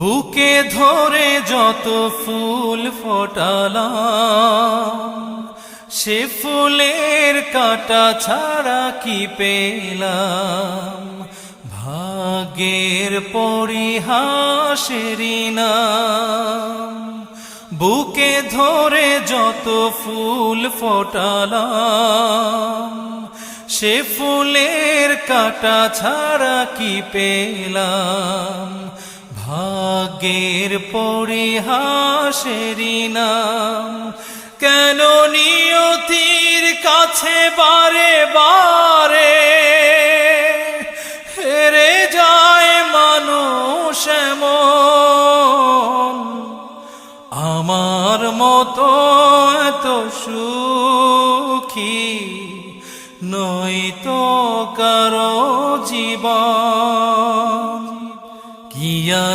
বুকে ধরে যত ফুল ফোটালাম, সে ফুলের কাঁটা ছাড়া কি পেলাম। ভাগ্যের পরিহাসেরই নাম। বুকে ধরে যত ফুল ফোটালাম, সে ফুলের কাঁটা ছাড়া কি পেলাম। ভাগ্যের পরিহাসেরই নাম। কেন নিয়তির কাছে বারে বারে হেরে যায় মানুষ এমন। আমার মতো এত সুখী নয়তো কারো জীবন। কিয়া